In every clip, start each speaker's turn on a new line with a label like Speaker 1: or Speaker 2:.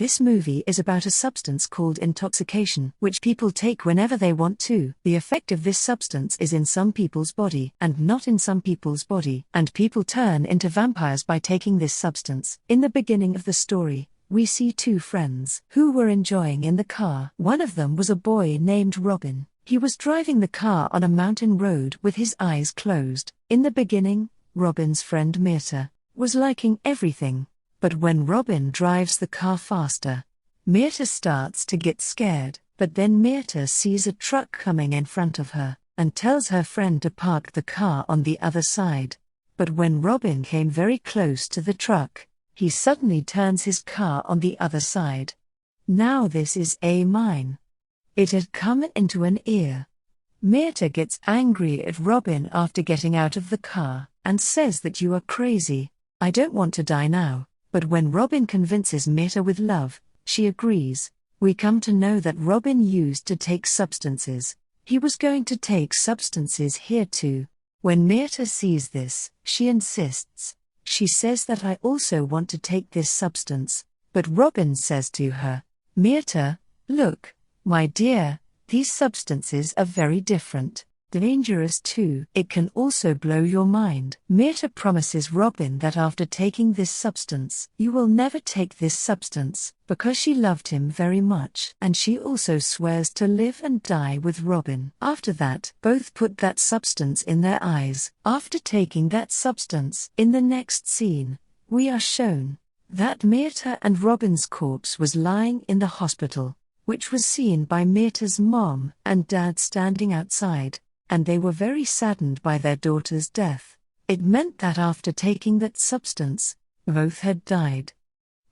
Speaker 1: This movie is about a substance called intoxication, which people take whenever they want to. The effect of this substance is in some people's body and not in some people's body, and people turn into vampires by taking this substance. In the beginning of the story, we see two friends who were enjoying in the car. One of them was a boy named Robin. He was driving the car on a mountain road with his eyes closed. In the beginning, Robin's friend Mirta was liking everything. But when Robin drives the car faster, Mirta starts to get scared. But then Mirta sees a truck coming in front of her, and tells her friend to park the car on the other side. But when Robin came very close to the truck, he suddenly turns his car on the other side. Now this is a mine. It had come into an ear. Mirta gets angry at Robin after getting out of the car, and says that you are crazy. I don't want to die now. But when Robin convinces Mirta with love, she agrees. We come to know that Robin used to take substances. He was going to take substances here too. When Mirta sees this, she insists. She says that I also want to take this substance. But Robin says to her, Mirta, look, my dear, these substances are very different. Dangerous too. It can also blow your mind. Mirta promises Robin that after taking this substance, you will never take this substance, because she loved him very much. And she also swears to live and die with Robin. After that, both put that substance in their eyes. After taking that substance, in the next scene, we are shown that Mirta and Robin's corpse was lying in the hospital, which was seen by Mirta's mom and dad standing outside. And they were very saddened by their daughter's death. It meant that after taking that substance, both had died.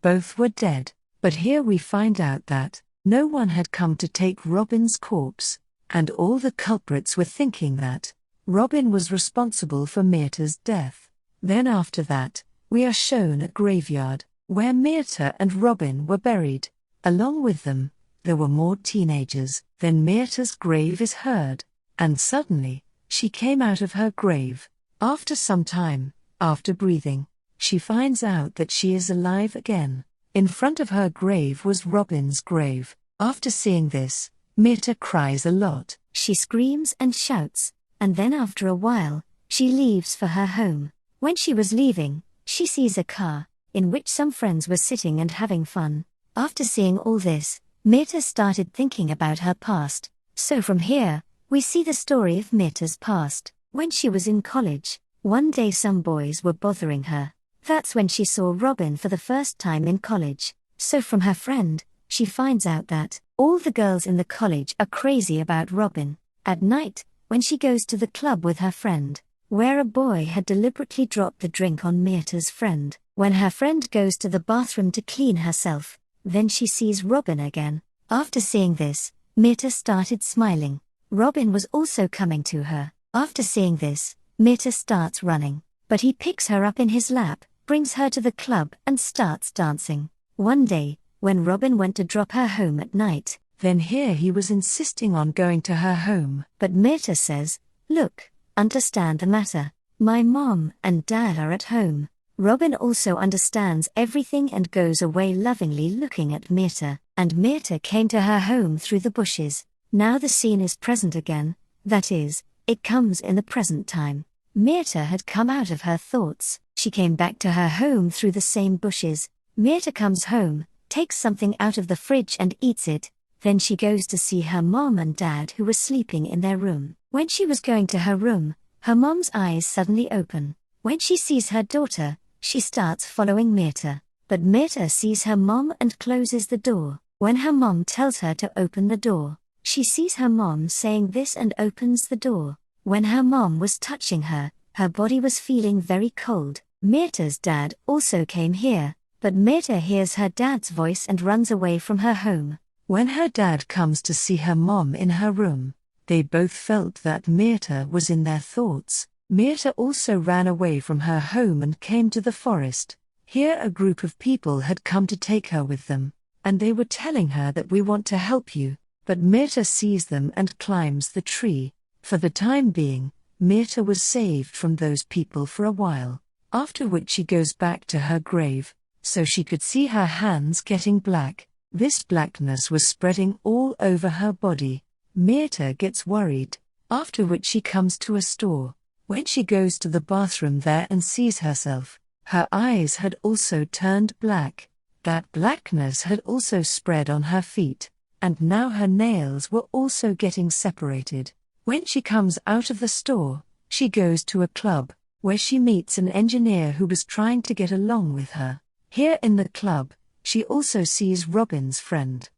Speaker 1: Both were dead. But here we find out that no one had come to take Robin's corpse, and all the culprits were thinking that Robin was responsible for Mirta's death. Then after that, we are shown a graveyard, where Mirta and Robin were buried. Along with them, there were more teenagers. Then Mirta's grave is heard. And suddenly, she came out of her grave. After some time, after breathing, she finds out that she is alive again. In front of her grave was Robin's grave. After seeing this, Mirta cries a lot.
Speaker 2: She screams and shouts, and then after a while, she leaves for her home. When she was leaving, she sees a car, in which some friends were sitting and having fun. After seeing all this, Mirta started thinking about her past. So from here, we see the story of Mirta's past. When she was in college, one day some boys were bothering her. That's when she saw Robin for the first time in college. So from her friend, she finds out that all the girls in the college are crazy about Robin. At night, when she goes to the club with her friend, where a boy had deliberately dropped the drink on Mirta's friend, when her friend goes to the bathroom to clean herself, then she sees Robin again. After seeing this, Mirta started smiling. Robin was also coming to her. After seeing this, Mirta starts running, but he picks her up in his lap, brings her to the club and starts dancing. One day, when Robin went to drop her home at night,
Speaker 1: then here he was insisting on going to her home.
Speaker 2: But Mirta says, look, understand the matter. My mom and dad are at home. Robin also understands everything and goes away lovingly looking at Mirta, and Mirta came to her home through the bushes. Now the scene is present again, that is, it comes in the present time. Mirta had come out of her thoughts. She came back to her home through the same bushes. Mirta comes home, takes something out of the fridge and eats it. Then she goes to see her mom and dad who were sleeping in their room. When she was going to her room, her mom's eyes suddenly open. When she sees her daughter, she starts following Mirta. But Mirta sees her mom and closes the door. When her mom tells her to open the door, she sees her mom saying this and opens the door. When her mom was touching her, her body was feeling very cold. Mirta's dad also came here, but Mirta hears her dad's voice and runs away from her home.
Speaker 1: When her dad comes to see her mom in her room, they both felt that Mirta was in their thoughts. Mirta also ran away from her home and came to the forest. Here a group of people had come to take her with them, and they were telling her that we want to help you. But Mirta sees them and climbs the tree. For the time being, Mirta was saved from those people for a while, after which she goes back to her grave, so she could see her hands getting black. This blackness was spreading all over her body. Mirta gets worried, after which she comes to a store. When she goes to the bathroom there and sees herself, her eyes had also turned black. That blackness had also spread on her feet, and now her nails were also getting separated. When she comes out of the store, she goes to a club, where she meets an engineer who was trying to get along with her. Here in the club, she also sees Robin's friend.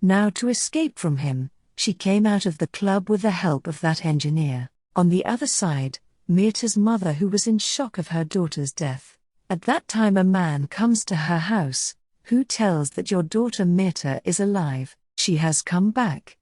Speaker 1: Now to escape from him, she came out of the club with the help of that engineer. On the other side, Mirta's mother, who was in shock of her daughter's death. At that time a man comes to her house, who tells that your daughter Mirta is alive, she has come back.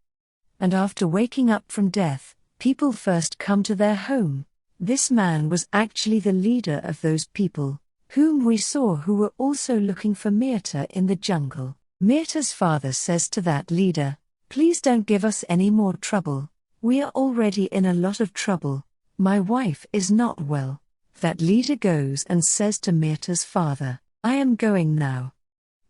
Speaker 1: And after waking up from death, people first come to their home. This man was actually the leader of those people, whom we saw, who were also looking for Mirta in the jungle. Mirta's father says to that leader, "Please don't give us any more trouble. We are already in a lot of trouble. My wife is not well." That leader goes and says to Mirta's father, "I am going now.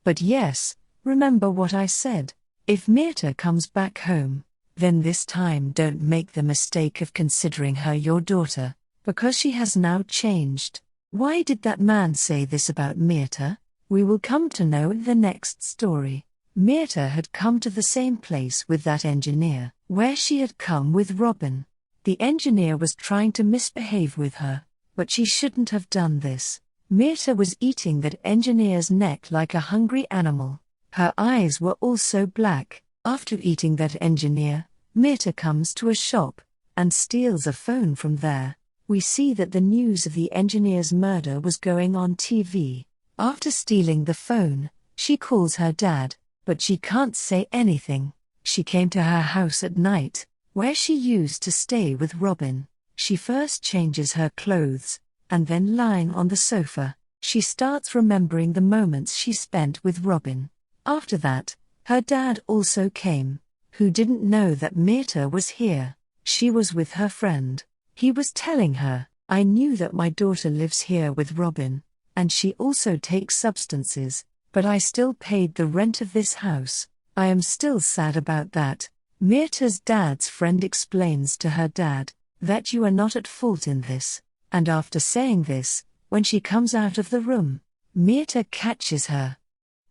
Speaker 1: But yes, remember what I said. If Mirta comes back home, then this time don't make the mistake of considering her your daughter, because she has now changed." Why did that man say this about Mirta? We will come to know in the next story. Mirta had come to the same place with that engineer, where she had come with Robin. The engineer was trying to misbehave with her, but she shouldn't have done this. Mirta was eating that engineer's neck like a hungry animal. Her eyes were also black. After eating that engineer, Mirta comes to a shop and steals a phone from there. We see that the news of the engineer's murder was going on TV. After stealing the phone, she calls her dad, but she can't say anything. She came to her house at night, where she used to stay with Robin. She first changes her clothes, and then lying on the sofa, she starts remembering the moments she spent with Robin. After that, her dad also came, who didn't know that Mirta was here. She was with her friend. He was telling her, "I knew that my daughter lives here with Robin, and she also takes substances, but I still paid the rent of this house. I am still sad about that." Mirta's dad's friend explains to her dad that you are not at fault in this, and after saying this, when she comes out of the room, Mirta catches her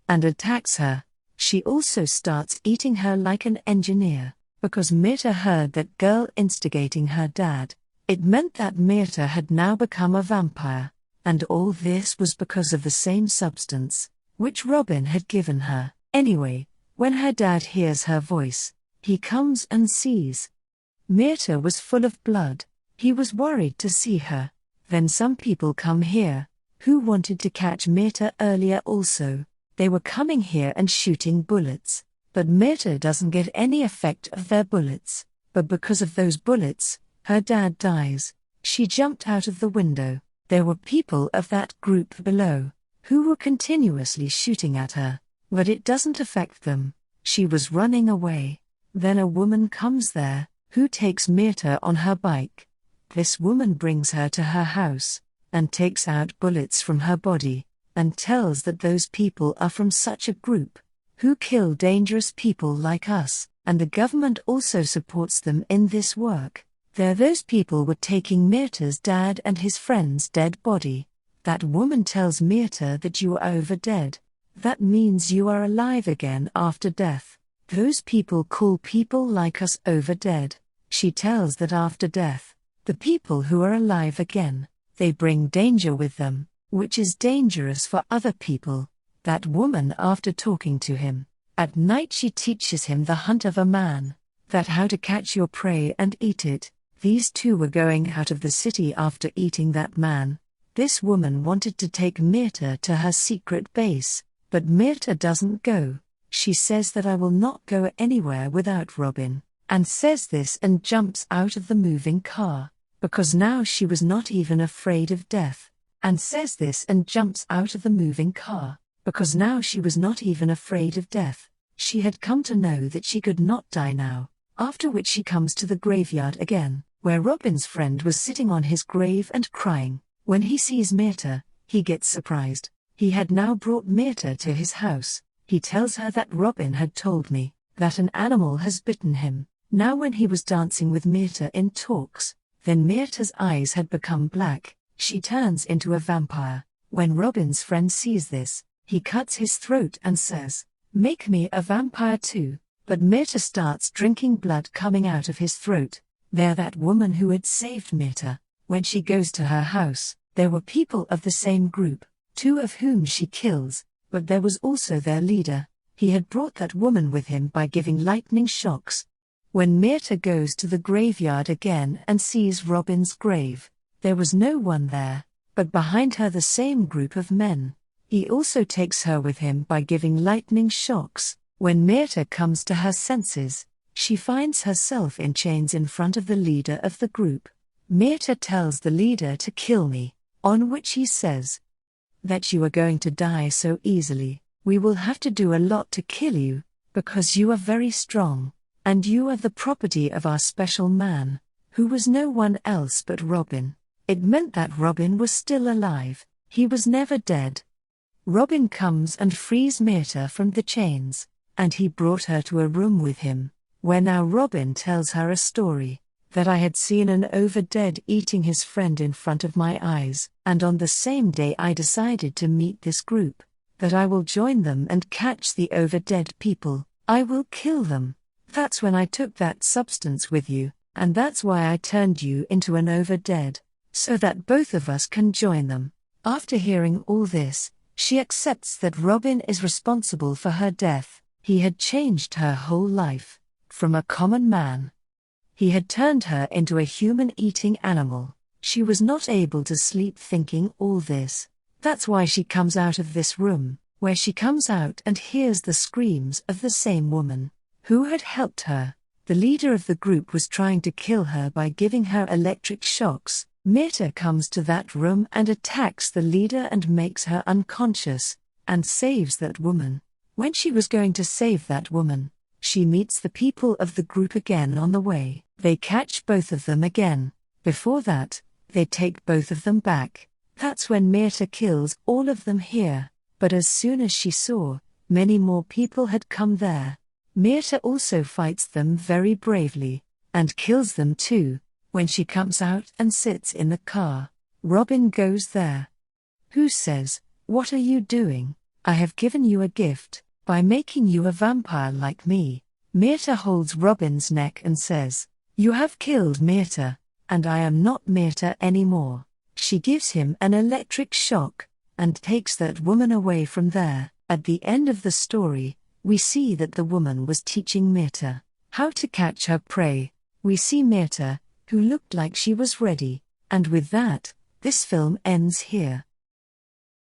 Speaker 1: and attacks her. She also starts eating her like an engineer, because Mirta heard that girl instigating her dad. It meant that Mirta had now become a vampire, and all this was because of the same substance, which Robin had given her. Anyway, when her dad hears her voice, he comes and sees Mirta was full of blood. He was worried to see her. Then some people come here, who wanted to catch Mirta earlier also. They were coming here and shooting bullets, but Mirta doesn't get any effect of their bullets. But because of those bullets, her dad dies. She jumped out of the window. There were people of that group below, who were continuously shooting at her, but it doesn't affect them. She was running away. Then a woman comes there, who takes Mirta on her bike. This woman brings her to her house, and takes out bullets from her body, and tells that those people are from such a group, who kill dangerous people like us, and the government also supports them in this work. There those people were taking Mirta's dad and his friend's dead body. That woman tells Mirta that you are over dead. That means you are alive again after death. Those people call people like us over dead. She tells that after death, the people who are alive again, they bring danger with them, which is dangerous for other people. That woman, after talking to him, at night she teaches him the hunt of a man, that how to catch your prey and eat it. These two were going out of the city after eating that man. This woman wanted to take Mirta to her secret base, but Mirta doesn't go. She says that I will not go anywhere without Robin, and says this and jumps out of the moving car, because now she was not even afraid of death, and says this and jumps out of the moving car, because now she was not even afraid of death. She had come to know that she could not die now, after which she comes to the graveyard again, where Robin's friend was sitting on his grave and crying. When he sees Mirta, he gets surprised. He had now brought Mirta to his house. He tells her that Robin had told me that an animal has bitten him. Now when he was dancing with Mirta in talks, then Mirta's eyes had become black. She turns into a vampire. When Robin's friend sees this, he cuts his throat and says, "Make me a vampire too." But Mirta starts drinking blood coming out of his throat. There that woman who had saved Mirta, when she goes to her house, there were people of the same group, 2 of whom she kills, but there was also their leader. He had brought that woman with him by giving lightning shocks. When Mirta goes to the graveyard again and sees Robin's grave, there was no one there, but behind her the same group of men. He also takes her with him by giving lightning shocks. When Mirta comes to her senses, she finds herself in chains in front of the leader of the group. Mirta tells the leader to kill me, on which he says that you are going to die so easily. We will have to do a lot to kill you, because you are very strong, and you are the property of our special man, who was no one else but Robin. It meant that Robin was still alive. He was never dead. Robin comes and frees Mirta from the chains, and he brought her to a room with him, where now Robin tells her a story, that I had seen an overdead eating his friend in front of my eyes, and on the same day I decided to meet this group, that I will join them and catch the overdead people. I will kill them. That's when I took that substance with you, and that's why I turned you into an overdead, so that both of us can join them. After hearing all this, she accepts that Robin is responsible for her death. He had changed her whole life. From a common man, he had turned her into a human-eating animal. She was not able to sleep thinking all this. That's why she comes out of this room, where she comes out and hears the screams of the same woman who had helped her. The leader of the group was trying to kill her by giving her electric shocks. Mirta comes to that room and attacks the leader and makes her unconscious, and saves that woman. When she was going to save that woman, she meets the people of the group again on the way. They catch both of them again. Before that, they take both of them back. That's when Mirta kills all of them here. But as soon as she saw, many more people had come there, Mirta also fights them very bravely, and kills them too. When she comes out and sits in the car, Robin goes there. Who says, "What are you doing? I have given you a gift, by making you a vampire like me." Mirta holds Robin's neck and says, "You have killed Mirta, and I am not Mirta anymore." She gives him an electric shock, and takes that woman away from there. At the end of the story, we see that the woman was teaching Mirta how to catch her prey. We see Mirta, who looked like she was ready, and with that, this film ends here.